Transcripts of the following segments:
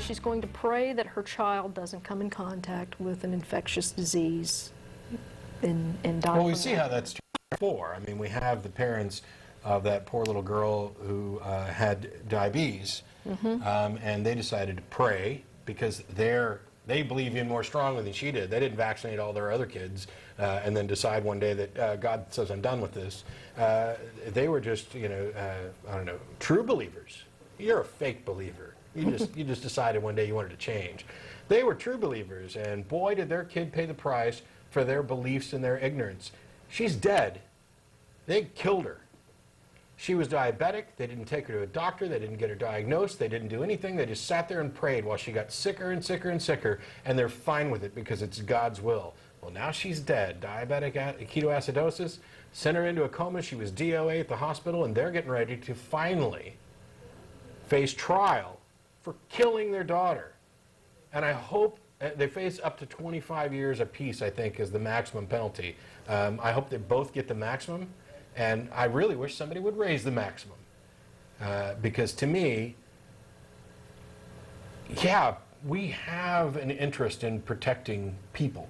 she's going to pray that her child doesn't come in contact with an infectious disease and die. Well, we see how that's before. I mean, we have the parents of that poor little girl who had diabetes, and they decided to pray because they believe in more strongly than she did. They didn't vaccinate all their other kids and then decide one day that God says, I'm done with this. They were just, I don't know, true believers. You're a fake believer. You just decided one day you wanted to change. They were true believers, and boy, did their kid pay the price for their beliefs and their ignorance. She's dead. They killed her. She was diabetic. They didn't take her to a doctor. They didn't get her diagnosed. They didn't do anything. They just sat there and prayed while she got sicker and sicker and sicker, and they're fine with it because it's God's will. Well, now she's dead. Diabetic ketoacidosis, sent her into a coma. She was DOA at the hospital, and they're getting ready to finally face trial for killing their daughter. And I hope they face up to 25 years apiece, I think, is the maximum penalty. I hope they both get the maximum. And I really wish somebody would raise the maximum. Because to me, yeah, we have an interest in protecting people.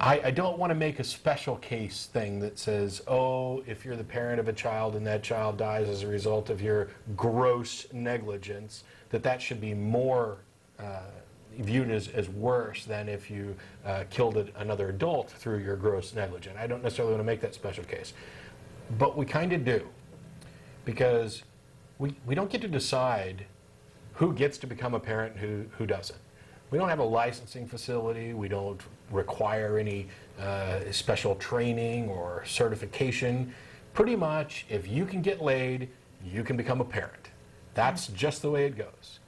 I don't want to make a special case thing that says, oh, if you're the parent of a child and that child dies as a result of your gross negligence, that should be more viewed as worse than if you killed another adult through your gross negligence. I don't necessarily want to make that special case. But we kind of do. Because we don't get to decide who gets to become a parent and who doesn't. We don't have a licensing facility. We don't require any special training or certification. Pretty much, if you can get laid, you can become a parent. That's just the way it goes.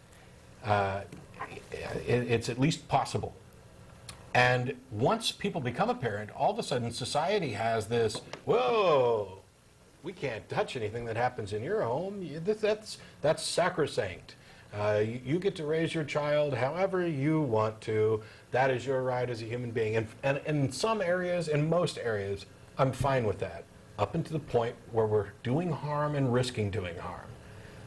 It's at least possible. And once people become a parent, all of a sudden society has this, whoa, we can't touch anything that happens in your home. That's sacrosanct. You get to raise your child however you want to. That is your right as a human being. And in some areas, in most areas, I'm fine with that, up until the point where we're doing harm and risking doing harm.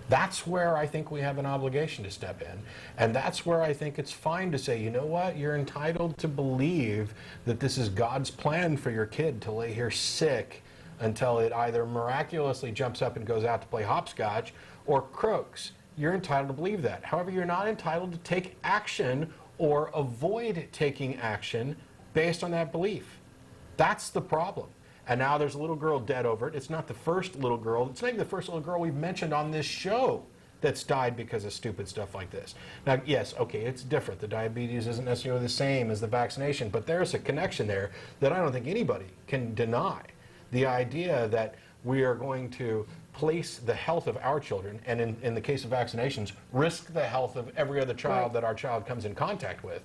That's where I think we have an obligation to step in. And that's where I think it's fine to say, you know what, you're entitled to believe that this is God's plan for your kid to lay here sick until it either miraculously jumps up and goes out to play hopscotch or croaks. You're entitled to believe that. However, you're not entitled to take action or avoid taking action based on that belief. That's the problem. And now there's a little girl dead over it. It's not the first little girl. It's not even the first little girl we've mentioned on this show that's died because of stupid stuff like this. Now, yes, okay, it's different. The diabetes isn't necessarily the same as the vaccination, but there's a connection there that I don't think anybody can deny. The idea that we are going to place the health of our children, and in the case of vaccinations, risk the health of every other child that our child comes in contact with,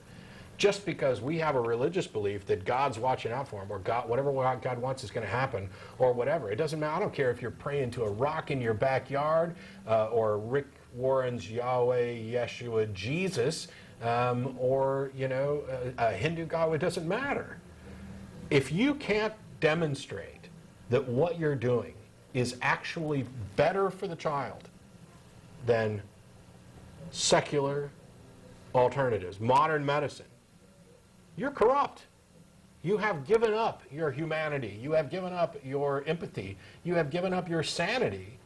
just because we have a religious belief that God's watching out for him, or God, whatever God wants is going to happen, or whatever. It doesn't matter. I don't care if you're praying to a rock in your backyard, or Rick Warren's Yahweh, Yeshua, Jesus, or, a Hindu God. It doesn't matter. If you can't demonstrate that what you're doing is actually better for the child than secular alternatives, modern medicine, you're corrupt. You have given up your humanity. You have given up your empathy. You have given up your sanity.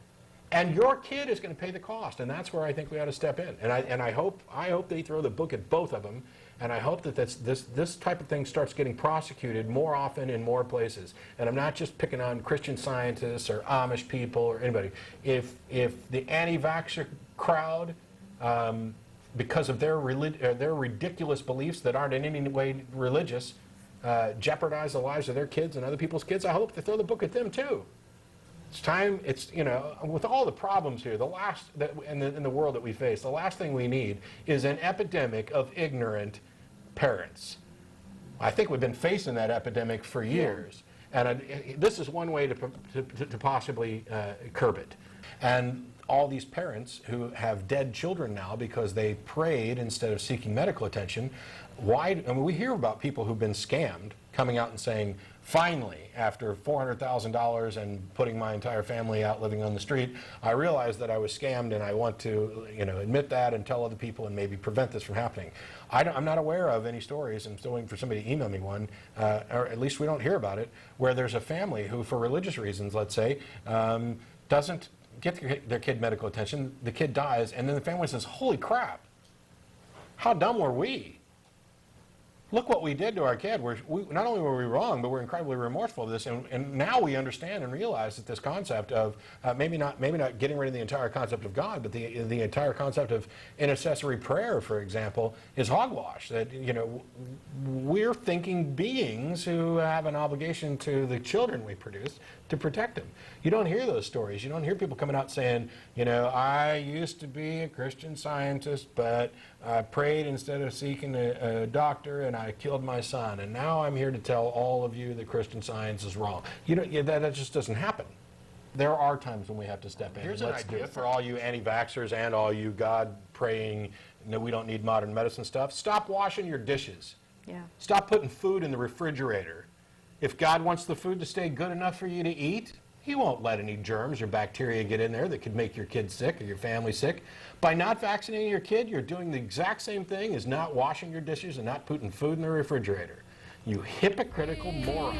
And your kid is going to pay the cost. And that's where I think we ought to step in. And I hope they throw the book at both of them. And I hope that this type of thing starts getting prosecuted more often in more places. And I'm not just picking on Christian Scientists or Amish people or anybody. If the anti-vaxxer crowd, because of their ridiculous beliefs that aren't in any way religious, jeopardize the lives of their kids and other people's kids, I hope they throw the book at them too. It's time. It's, with all the problems here, in the world that we face, the last thing we need is an epidemic of ignorant parents. I think we've been facing that epidemic for years, and this is one way to possibly curb it. And all these parents who have dead children now because they prayed instead of seeking medical attention, we hear about people who've been scammed coming out and saying, Finally, after $400,000 and putting my entire family out living on the street, I realized that I was scammed, and I want to, admit that and tell other people and maybe prevent this from happening. I'm not aware of any stories, I'm still waiting for somebody to email me one, or at least we don't hear about it, where there's a family who, for religious reasons, let's say, doesn't get their kid medical attention, the kid dies, and then the family says, holy crap, how dumb were we? Look what we did to our kid. Not only were we wrong, but we're incredibly remorseful of this, and now we understand and realize that this concept of maybe not getting rid of the entire concept of God, but the entire concept of intercessory prayer, for example, is hogwash. That we're thinking beings who have an obligation to the children we produce to protect them. You don't hear those stories. You don't hear people coming out saying, I used to be a Christian Scientist, but I prayed instead of seeking a doctor, and I killed my son, and now I'm here to tell all of you that Christian Science is wrong. That just doesn't happen. There are times when we have to step in. Here's an idea for all you anti-vaxxers and all you God-praying, we don't need modern medicine stuff. Stop washing your dishes. Yeah. Stop putting food in the refrigerator. If God wants the food to stay good enough for you to eat, He won't let any germs or bacteria get in there that could make your kid sick or your family sick. By not vaccinating your kid, you're doing the exact same thing as not washing your dishes and not putting food in the refrigerator. You hypocritical moron.